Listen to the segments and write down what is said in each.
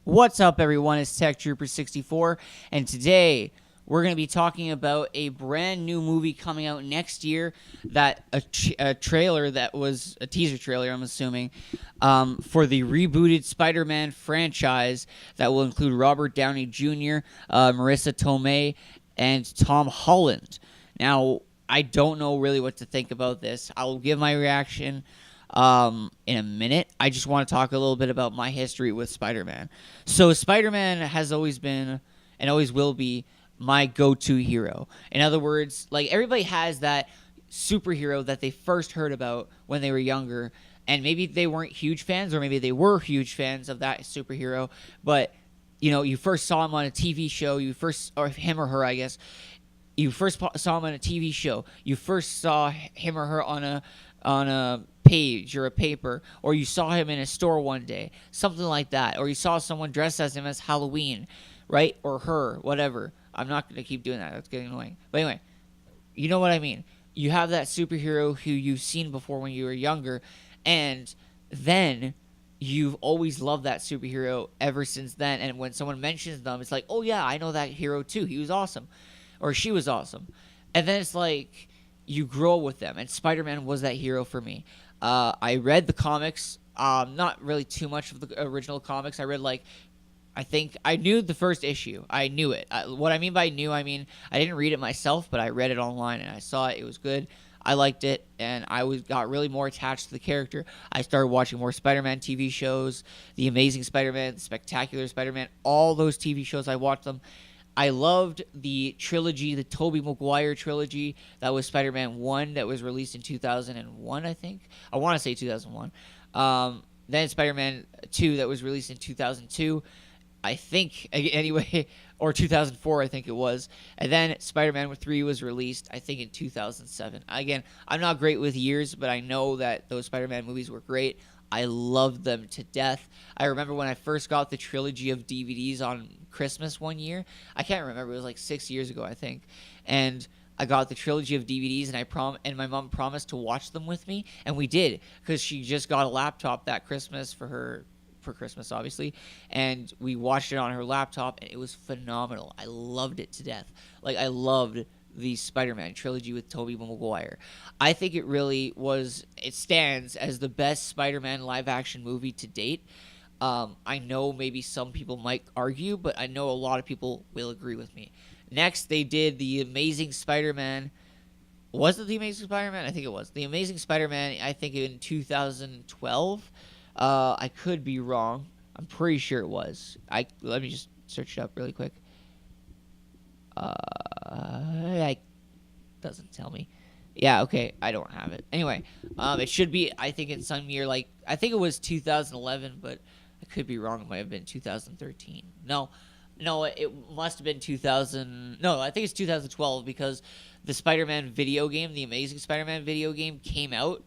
What's up, everyone? It's Tech Trooper 64, and today we're going to be talking about a brand new movie coming out next year. That a trailer that was a teaser trailer, I'm assuming, for the rebooted Spider-Man franchise that will include Robert Downey Jr., Marissa Tomei, and Tom Holland. Now, I don't know really what to think about this. I'll give my reaction in a minute. I just want to talk a little bit about my history with Spider-Man. So Spider-Man has always been and always will be my go-to hero. In other words, like everybody has that superhero that they first heard about when they were younger, and maybe they weren't huge fans, or maybe they were huge fans of that superhero, but you first saw him on a TV show, or him or her, I guess. You first saw him on a TV show. You first saw him or her on a page or a paper, or you saw him in a store one day, something like that, or you saw someone dressed as him as Halloween, right? Or her, whatever. I'm not going to keep doing that. That's getting annoying. But anyway, you know what I mean. You have that superhero who you've seen before when you were younger, and then you've always loved that superhero ever since then. And when someone mentions them, it's like, oh yeah, I know that hero too. He was awesome, or she was awesome. And then it's like you grow with them, and Spider-Man was that hero for me. I read the comics, not really too much of the original comics. I read I think I knew the first issue. I knew it. What I mean by knew, I mean I didn't read it myself, but I read it online and I saw it. It was good. I liked it, and got really more attached to the character. I started watching more Spider-Man TV shows, The Amazing Spider-Man, The Spectacular Spider-Man, all those TV shows. I watched them. I loved the trilogy, the Tobey Maguire trilogy. That was Spider-Man 1 that was released in 2001, I think. I want to say 2001. Then Spider-Man 2 that was released in 2002, I think, anyway, or 2004, I think it was. And then Spider-Man 3 was released, I think, in 2007. Again, I'm not great with years, but I know that those Spider-Man movies were great. I loved them to death. I remember when I first got the trilogy of DVDs on Christmas one year. I can't remember. It was like 6 years ago, I think. And I got the trilogy of DVDs, and my mom promised to watch them with me, and we did, because she just got a laptop that Christmas for Christmas, obviously, and we watched it on her laptop, and it was phenomenal. I loved it to death. Like, I loved the Spider-Man trilogy with Tobey Maguire. I think it stands as the best Spider-Man live-action movie to date. I know maybe some people might argue, but I know a lot of people will agree with me. Next, they did The Amazing Spider-Man. Was it The Amazing Spider-Man? I think it was. The Amazing Spider-Man, I think in 2012. I could be wrong. I'm pretty sure it was. Let me just search it up really quick. It doesn't tell me. Yeah, okay, I don't have it. Anyway, it should be, I think, in some year, I think it was 2011, but I could be wrong. It might have been 2013. No, it must have been 2000. No, I think it's 2012, because the Spider-Man video game, the Amazing Spider-Man video game, came out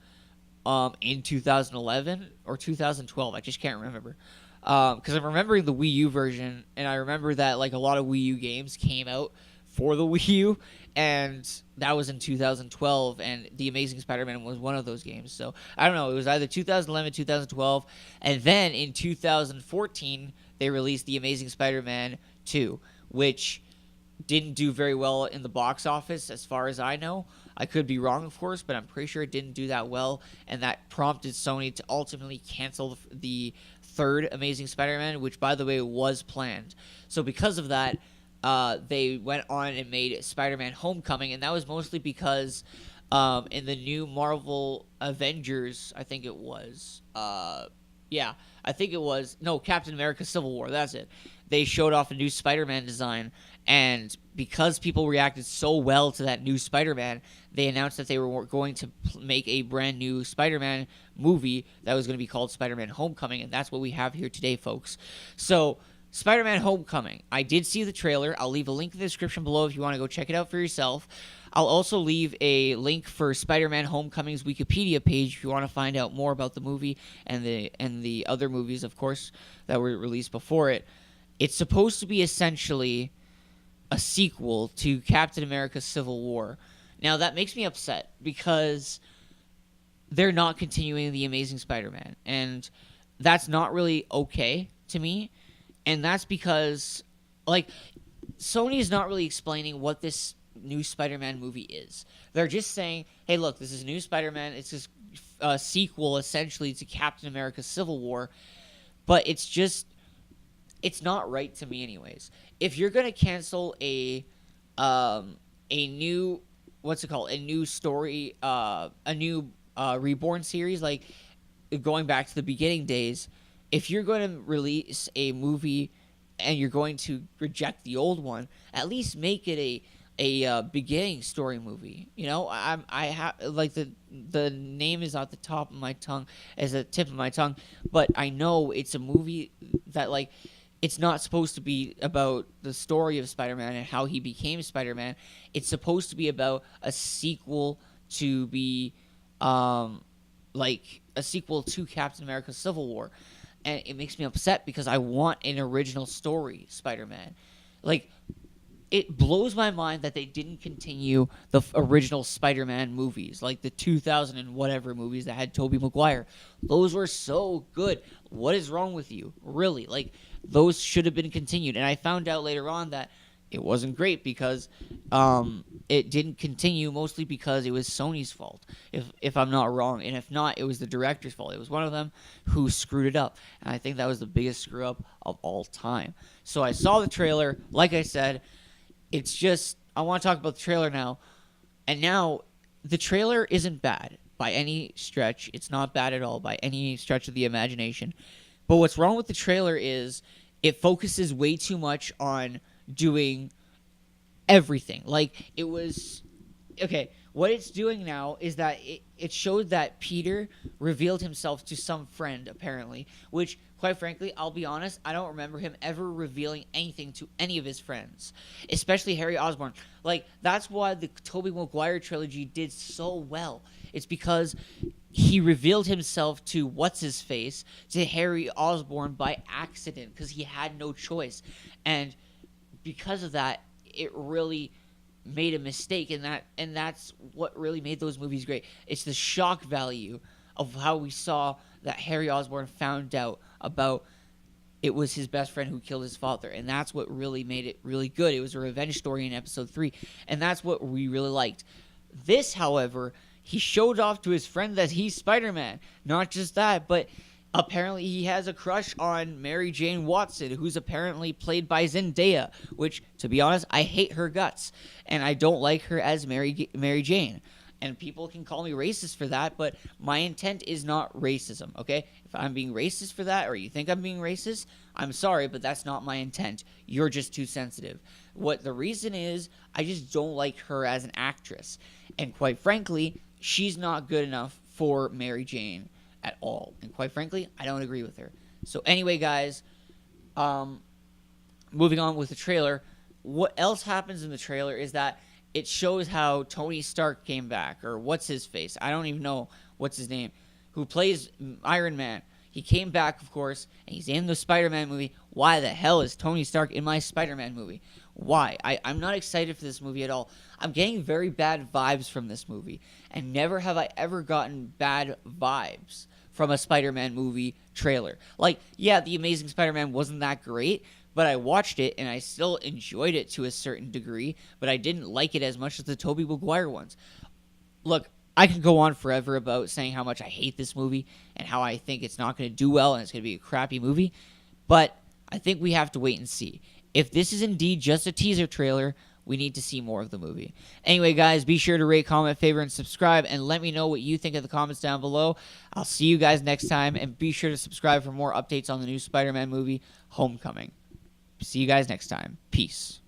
in 2011 or 2012. I just can't remember. Because I'm remembering the Wii U version, and I remember that a lot of Wii U games came out for the Wii U, and that was in 2012, and The Amazing Spider-Man was one of those games. So I don't know, it was either 2011, 2012, and then in 2014 they released The Amazing Spider-Man 2, which didn't do very well in the box office as far as I know. I could be wrong, of course, but I'm pretty sure it didn't do that well, and that prompted Sony to ultimately cancel the third Amazing Spider-Man, which, by the way, was planned. So because of that, they went on and made Spider-Man Homecoming, and that was mostly because in the new Marvel Avengers, I think it was, Captain America Civil War, that's it. They showed off a new Spider-Man design, and because people reacted so well to that new Spider-Man, they announced that they were going to make a brand new Spider-Man movie that was going to be called Spider-Man Homecoming, and that's what we have here today, folks. So, Spider-Man Homecoming. I did see the trailer. I'll leave a link in the description below if you want to go check it out for yourself. I'll also leave a link for Spider-Man Homecoming's Wikipedia page if you want to find out more about the movie and the other movies, of course, that were released before it. It's supposed to be essentially a sequel to Captain America Civil War. Now, that makes me upset because they're not continuing The Amazing Spider-Man, and that's not really okay to me. And that's because, like, Sony is not really explaining what this new Spider-Man movie is. They're just saying, hey, look, this is a new Spider-Man. It's this sequel, essentially, to Captain America Civil War. But it's not right to me anyways. If you're going to cancel a new, what's it called? A new story, a new Reborn series, like going back to the beginning days, if you're going to release a movie and you're going to reject the old one, at least make it a beginning story movie. You know, I have like the name is at the top of my tongue, as a tip of my tongue, but I know it's a movie that, like, it's not supposed to be about the story of Spider-Man and how he became Spider-Man. It's supposed to be about a sequel to be like a sequel to Captain America Civil War. And it makes me upset because I want an original story Spider-Man. Like, it blows my mind that they didn't continue the original Spider-Man movies, like the 2000 and whatever movies that had Tobey Maguire. Those were so good. What is wrong with you? Really? Like, those should have been continued. And I found out later on that it wasn't great because it didn't continue, mostly because it was Sony's fault, if I'm not wrong. And if not, it was the director's fault. It was one of them who screwed it up. And I think that was the biggest screw up of all time. So I saw the trailer. Like I said, it's just, I want to talk about the trailer now. And now, the trailer isn't bad by any stretch. It's not bad at all by any stretch of the imagination. But what's wrong with the trailer is it focuses way too much on doing everything. Like, it was... Okay, what it's doing now is that it showed that Peter revealed himself to some friend, apparently, which, quite frankly, I'll be honest, I don't remember him ever revealing anything to any of his friends, especially Harry Osborn. Like, that's why the Tobey Maguire trilogy did so well. It's because he revealed himself to what's-his-face, to Harry Osborn by accident, because he had no choice. And because of that, it really made a mistake, and that's what really made those movies great. It's the shock value of how we saw that Harry Osborn found out about it was his best friend who killed his father, and that's what really made it really good. It was a revenge story in episode 3, and that's what we really liked. This, however, he showed off to his friend that he's Spider-Man. Not just that, but apparently he has a crush on Mary Jane Watson, who's apparently played by Zendaya, which, to be honest, I hate her guts, and I don't like her as Mary Jane. And people can call me racist for that, but my intent is not racism, okay? If I'm being racist for that, or you think I'm being racist, I'm sorry, but that's not my intent. You're just too sensitive. What the reason is, I just don't like her as an actress. And quite frankly, she's not good enough for Mary Jane at all. And quite frankly, I don't agree with her. So anyway, guys, moving on with the trailer, what else happens in the trailer is that it shows how Tony Stark came back, or what's his face? I don't even know what's his name, who plays Iron Man. He came back, of course, and he's in the Spider-Man movie. Why the hell is Tony Stark in my Spider-Man movie? Why? I'm not excited for this movie at all. I'm getting very bad vibes from this movie, and never have I ever gotten bad vibes from a Spider-Man movie trailer. Like, yeah, The Amazing Spider-Man wasn't that great, but I watched it, and I still enjoyed it to a certain degree, but I didn't like it as much as the Tobey Maguire ones. Look, I could go on forever about saying how much I hate this movie and how I think it's not going to do well and it's going to be a crappy movie, but I think we have to wait and see. If this is indeed just a teaser trailer, we need to see more of the movie. Anyway, guys, be sure to rate, comment, favorite, and subscribe, and let me know what you think in the comments down below. I'll see you guys next time, and be sure to subscribe for more updates on the new Spider-Man movie, Homecoming. See you guys next time. Peace.